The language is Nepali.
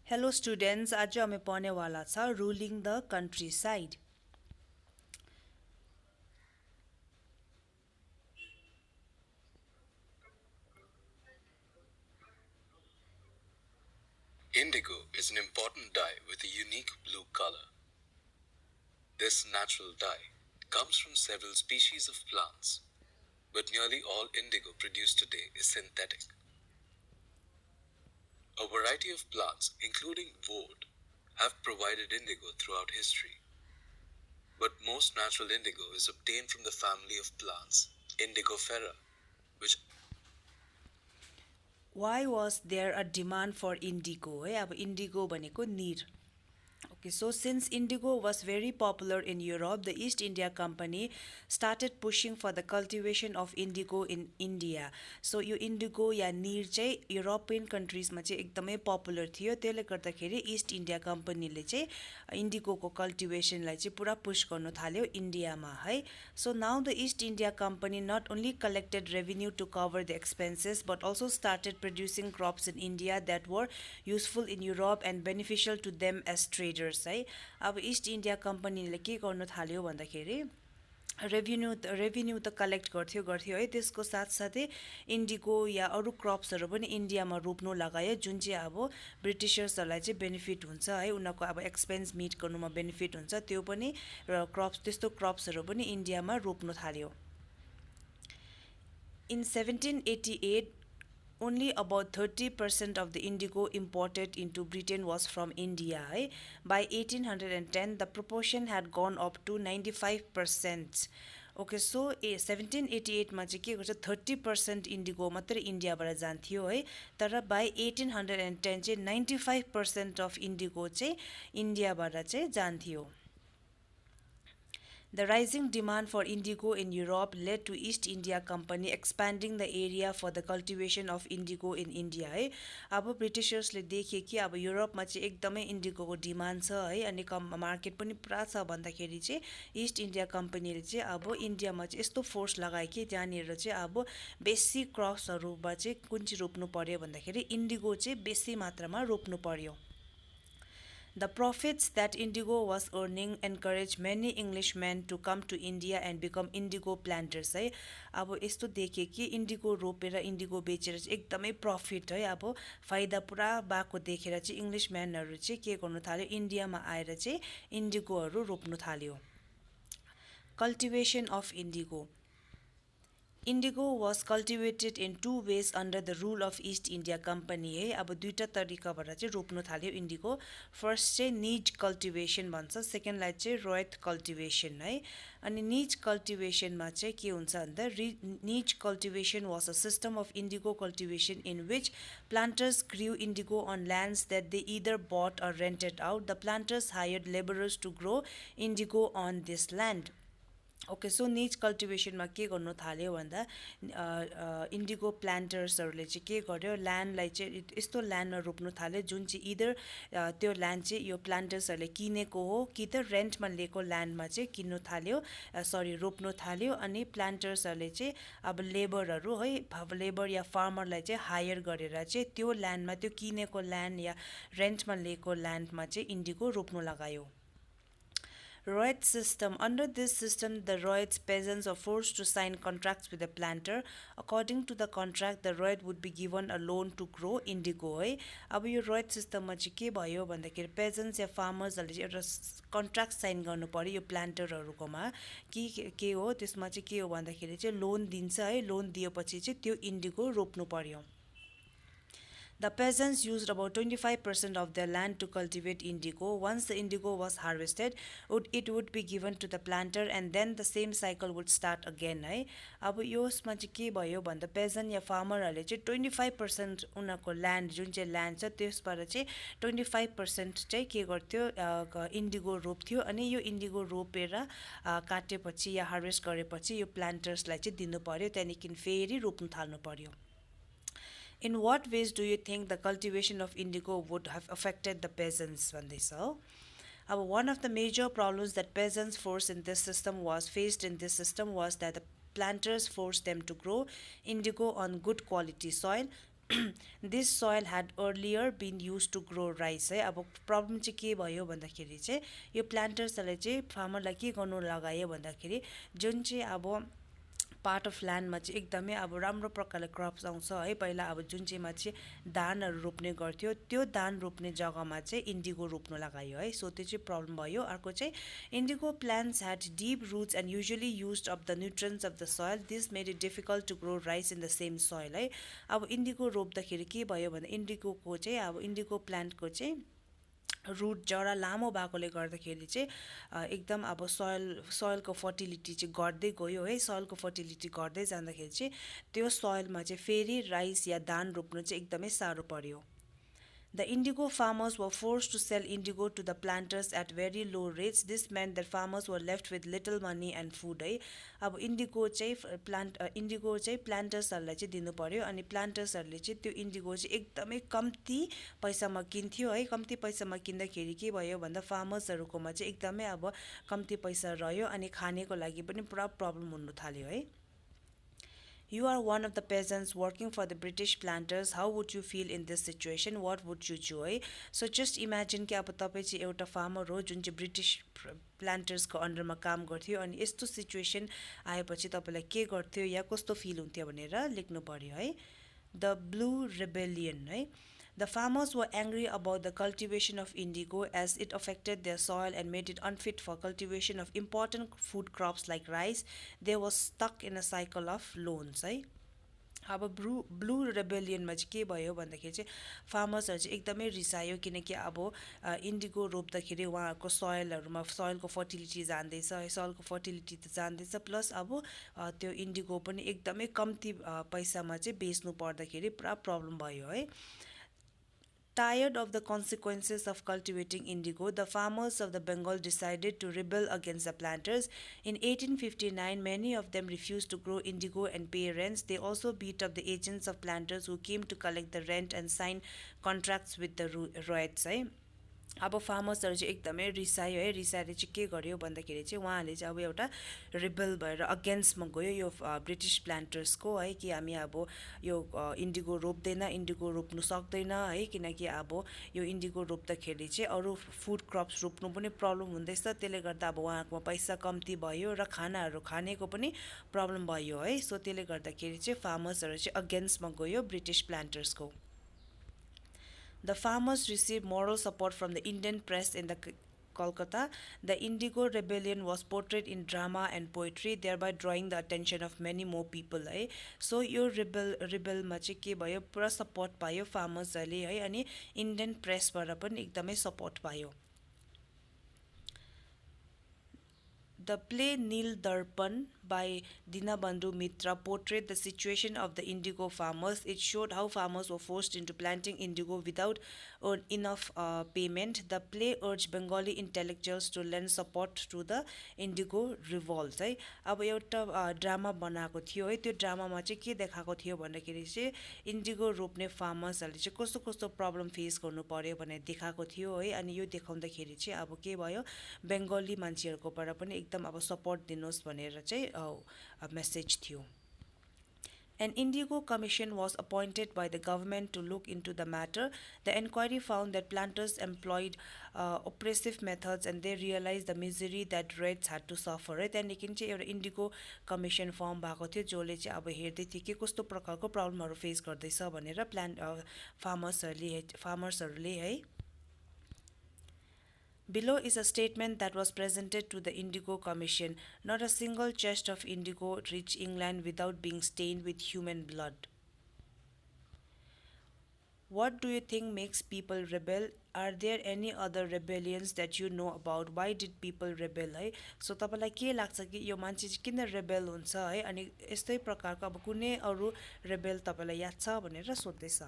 Hello students, आज हामी पढ्नेवाला छ ruling the country side. Indigo is an important dye with a unique blue color. This natural dye comes from several species of plants, but nearly all indigo produced today is synthetic. A variety of plants, including woad, have provided indigo throughout history. But most natural indigo is obtained from the family of plants Indigofera, which Why was there a demand for indigo? है अब indigo भनेको निर। Okay, so since indigo was very popular in Europe, the East India Company started pushing for the cultivation of indigo in India. So यो indigo या निर चाहिँ युरोपियन कन्ट्रिजमा चाहिँ एकदमै पपुलर थियो, त्यसले गर्दाखेरि इस्ट इन्डिया कम्पनीले चाहिँ इन्डिगोको कल्टिभेसनलाई चाहिँ पुरा पुश गर्नु थाल्यो इन्डियामा है। So now the East India Company not only collected revenue to cover the expenses but also started producing crops in India that were useful in Europe and beneficial to them as traders है। अब इस्ट इन्डिया कम्पनीले के गर्नु थाल्यो भन्दाखेरि रेभिन्यू त कलेक्ट गर्थ्यो है, त्यसको साथसाथै इन्डिगो या अरू क्रप्सहरू पनि इन्डियामा रोप्नु लगायो, जुन चाहिँ अब ब्रिटिसर्सहरूलाई चाहिँ बेनिफिट हुन्छ है, उनीहरूको अब एक्सपेन्स मिट गर्नुमा बेनिफिट हुन्छ, त्यो पनि र त्यस्तो क्रप्सहरू पनि इन्डियामा रोप्नु थाल्यो। In 1788, only about 30% of the indigo imported into Britain was from India. है। By 1810, the proportion had gone up to 95%. Okay so 1788मा चाहिँ के गर्छ 30% इन्डिगो मात्रै इन्डियाबाट जान्थ्यो है, तर बाई 1810 चाहिँ 95% अफ इन्डिगो चाहिँ इन्डियाबाट चाहिँ जान्थ्यो। The rising demand for indigo in Europe led to East India Company expanding the area for the cultivation of indigo in India है। अब ब्रिटिसर्सले देखे कि अब युरोपमा चाहिँ एकदमै इन्डिगोको डिमान्ड छ है, अनि कम मार्केट पनि पुरा छ भन्दाखेरि चाहिँ इस्ट इन्डिया कम्पनीले चाहिँ अब इन्डियामा चाहिँ यस्तो फोर्स लगायो कि जहाँनिर चाहिँ अब बेसी क्रप्सहरूमा चाहिँ कुन चाहिँ रोप्नु पर्यो भन्दाखेरि इन्डिगो चाहिँ बेसी मात्रामा रोप्नु पर्यो। The profits that indigo was earning encouraged many Englishmen to come to India and become indigo planters है। अब यस्तो देखेँ कि इन्डिगो रोपेर इन्डिगो बेचेर चाहिँ एकदमै प्रफिट है, अब फाइदा पुरा भएको देखेर चाहिँ इङ्ग्लिसम्यानहरू चाहिँ के गर्नु थाल्यो, इन्डियामा आएर चाहिँ इन्डिगोहरू रोप्नु थाल्यो। Cultivation of indigo Indigo was cultivated in two ways under the rule of East India Company है। अब दुईटा तरिकाबाट चाहिँ रोप्नु थाल्यो इन्डिगो। फर्स्ट चाहिँ निज कल्टिभेसन भन्छ, सेकेन्डलाई चाहिँ रोयत कल्टिभेसन है। अनि निज कल्टिभेसनमा चाहिँ के हुन्छ भन्दा निज cultivation was a system of indigo cultivation in which planters grew indigo on lands that they either bought or rented out. The planters hired laborers to grow indigo on this land. Okay so निज कल्टिभेसनमा के गर्नु थाल्यो भन्दा इन्डिगो प्लान्टर्सहरूले चाहिँ के गर्यो, ल्यान्डलाई चाहिँ यस्तो ल्यान्डमा रोप्नु थाल्यो जुन चाहिँ इदर त्यो ल्यान्ड चाहिँ यो प्लान्टर्सहरूले किनेको हो कि त रेन्टमा लिएको ल्यान्डमा चाहिँ किन्नु थाल्यो, रोप्नु थाल्यो। अनि प्लान्टर्सहरूले चाहिँ अब लेबरहरू है, अब लेबर या फार्मरलाई चाहिँ हायर गरेर चाहिँ त्यो ल्यान्डमा, त्यो किनेको ल्यान्ड या रेन्टमा लिएको ल्यान्डमा चाहिँ इन्डिगो रोप्नु लगायो। Royal system. Under this system, the Royal peasants are forced to sign contracts with the planter. According to the contract, the Royal would be given a loan to grow indigo है। अब यो रोयत सिस्टममा चाहिँ के भयो भन्दाखेरि पेजेन्ट्स या फार्मर्सहरूले चाहिँ एउटा कन्ट्र्याक्ट साइन गर्नु पर्यो यो प्लान्टरहरूकोमा कि के हो, त्यसमा चाहिँ के हो भन्दाखेरि चाहिँ लोन दिन्छ है, लोन दिएपछि चाहिँ त्यो इन्डिगो रोप्नु पर्यो। The peasants used about 25% of their land to cultivate indigo. Once the indigo was harvested, it would be given to the planter and then the same cycle would start again है। अब यसमा चाहिँ के भयो भन्दा पेजन्ट या फार्मरहरूले चाहिँ 25% उनीहरूको ल्यान्ड जुन चाहिँ ल्यान्ड छ त्यसबाट चाहिँ 25% चाहिँ के गर्थ्यो, इन्डिगो रोप्थ्यो। अनि यो इन्डिगो रोपेर काटेपछि या हार्भेस्ट गरेपछि यो प्लान्टर्सलाई चाहिँ दिनु पर्यो, त्यहाँदेखि फेरि रोप्नु थाल्नु पर्यो। In what ways do you think the cultivation of indigo would have affected the peasants भन्दैछ हो। अब one of the major problems that peasants faced in this system was that the planters forced them to grow indigo on good quality soil this soil had earlier been use to grow rice है। अब प्रब्लम चाहिँ के भयो भन्दाखेरि चाहिँ यो प्लान्टर्सहरूले चाहिँ फार्मरलाई के गर्नु लगायो भन्दाखेरि जुन चाहिँ अब पार्ट अफ ल्यान्डमा चाहिँ एकदमै अब राम्रो प्रकारले क्रप्स आउँछ है। पहिला अब जुन चाहिँमा चाहिँ धानहरू रोप्ने गर्थ्यो त्यो धान रोप्ने जग्गामा चाहिँ इन्डिगो रोप्नु लगायो है। सो त्यो चाहिँ प्रब्लम भयो। अर्को चाहिँ indigo plants had deep roots and usually use of the nutrients of the soil, this made it difficult to grow rice in the same soil है। अब इन्डिगो रोप्दाखेरि के भयो भने इन्डिगोको चाहिँ अब इन्डिगो प्लान्टको चाहिँ रुट जरा लामो भएकोले गर्दाखेरि चाहिँ एकदम अब सोइलको फर्टिलिटी चाहिँ घट्दै गयो है। सोइलको फर्टिलिटी घट्दै जाँदाखेरि चाहिँ त्यो सोइलमा चाहिँ फेरि राइस या धान रोप्नु चाहिँ एकदमै साह्रो पर्यो। The indigo farmers were forced to sell indigo to the planters at very low rates. This meant that farmers were left with little money and food है। अब इन्डिगो चाहिँ प्लान्टर्सहरूलाई चाहिँ दिनु पर्यो अनि प्लान्टर्सहरूले चाहिँ त्यो इन्डिगो चाहिँ एकदमै कम्ती पैसामा किन्थ्यो है। कम्ती पैसामा किन्दाखेरि के भयो भन्दा फार्मर्सहरूकोमा चाहिँ एकदमै अब कम्ती पैसा रह्यो अनि खानेको लागि पनि पुरा प्रब्लम हुनु थाल्यो है। You are one of the peasants working for the British planters. How would you feel in this situation? What would you do है? So just imagine कि अब तपाईँ चाहिँ एउटा फार्मर हो जुन चाहिँ ब्रिटिस प्लान्टर्सको अन्डरमा काम गर्थ्यो अनि यस्तो सिचुएसन आएपछि तपाईँलाई के गर्थ्यो या कस्तो फिल हुन्थ्यो भनेर लेख्नु पर्यो है। द ब्लू रेबेलियन है। The farmers were angry about the cultivation of indigo as it affected their soil and made it unfit for cultivation of important food crops like rice. They were stuck in a cycle of loans है। अब ब्लू रेबेलियनमा चाहिँ के भयो भन्दाखेरि चाहिँ फार्मर्सहरू चाहिँ एकदमै रिसायो किनकि अब इन्डिगो रोप्दाखेरि उहाँहरूको सोइलहरूमा सोइलको फर्टिलिटी जाँदैछ है। सोइलको फर्टिलिटी त जाँदैछ प्लस अब त्यो इन्डिगो पनि एकदमै कम्ती पैसामा चाहिँ बेच्नु पर्दाखेरि पुरा प्रब्लम भयो है। Tired of the consequences of cultivating indigo, the farmers of the Bengal decided to rebel against the planters. In 1859, many of them refused to grow indigo and pay rents. They also beat up the agents of planters who came to collect the rent and sign contracts with the ryots है। अब फार्मर्सहरू चाहिँ एकदमै रिसायो है। रिसाएर चाहिँ के गर्यो भन्दाखेरि चाहिँ उहाँहरूले चाहिँ अब एउटा रिबल भएर अगेन्स्टमा गयो यो ब्रिटिस प्लान्टर्सको है कि हामी अब यो इन्डिगो रोप्दैन, इन्डिगो रोप्नु सक्दैन है किनकि अब यो इन्डिगो रोप्दाखेरि चाहिँ अरू फुड क्रप्स रोप्नु पनि प्रब्लम हुँदैछ। त्यसले गर्दा अब उहाँहरूकोमा पैसा कम्ती भयो र खानाहरू खानेको पनि प्रब्लम भयो है। सो त्यसले गर्दाखेरि चाहिँ फार्मर्सहरू चाहिँ अगेन्स्टमा गयो British प्लान्टर्सको। The farmers received moral support from the Indian press in the Kolkata. The Indigo Rebellion was portrayed in drama and poetry, thereby drawing the attention of many more people है। सो यो रिबलमा चाहिँ के भयो पुरा सपोर्ट पायो फार्मर्सहरूले है अनि इन्डियन प्रेसबाट पनि एकदमै सपोर्ट पायो। The play Nil Darpan by Dinabandhu Mitra portrayed the situation of the indigo farmers. It showed how farmers were forced into planting indigo without enough payment. The play urged Bengali intellectuals to lend support to the indigo revolt है। अब एउटा ड्रामा बनाएको थियो है। त्यो ड्रामामा चाहिँ के देखाएको थियो भन्दाखेरि चाहिँ इन्डिगो रोप्ने फार्मर्सहरूले चाहिँ कस्तो कस्तो प्रब्लम फेस गर्नु पर्यो भनेर देखाएको थियो है। अनि यो देखाउँदाखेरि चाहिँ अब के भयो बेङ्गली मान्छेहरूकोबाट पनि एकदम अब सपोर्ट दिनुहोस् भनेर चाहिँ मेसेज थियो। An Indigo Commission was appointed by the government to look into the matter. The inquiry found that planters employed oppressive methods and they realized the misery that reds had to suffer. त्यहाँदेखि चाहिँ एउटा इन्डिगो कमिसन फर्म भएको थियो जसले चाहिँ अब हेर्दै थियो कि कस्तो प्रकारको प्रब्लमहरू फेस गर्दैछ भनेर फार्मर्सहरूले है। Below is a statement that was presented to the Indigo Commission. Not a single chest of indigo reached England without being stained with human blood. What do you think makes people rebel? Are there any other rebellions that you know about? Why did people rebel है? सो तपाईँलाई के लाग्छ कि यो मान्छे चाहिँ किन रेबेल हुन्छ है अनि यस्तै प्रकारको अब कुनै अरू रेबेल तपाईँलाई याद छ भनेर सोध्दैछ।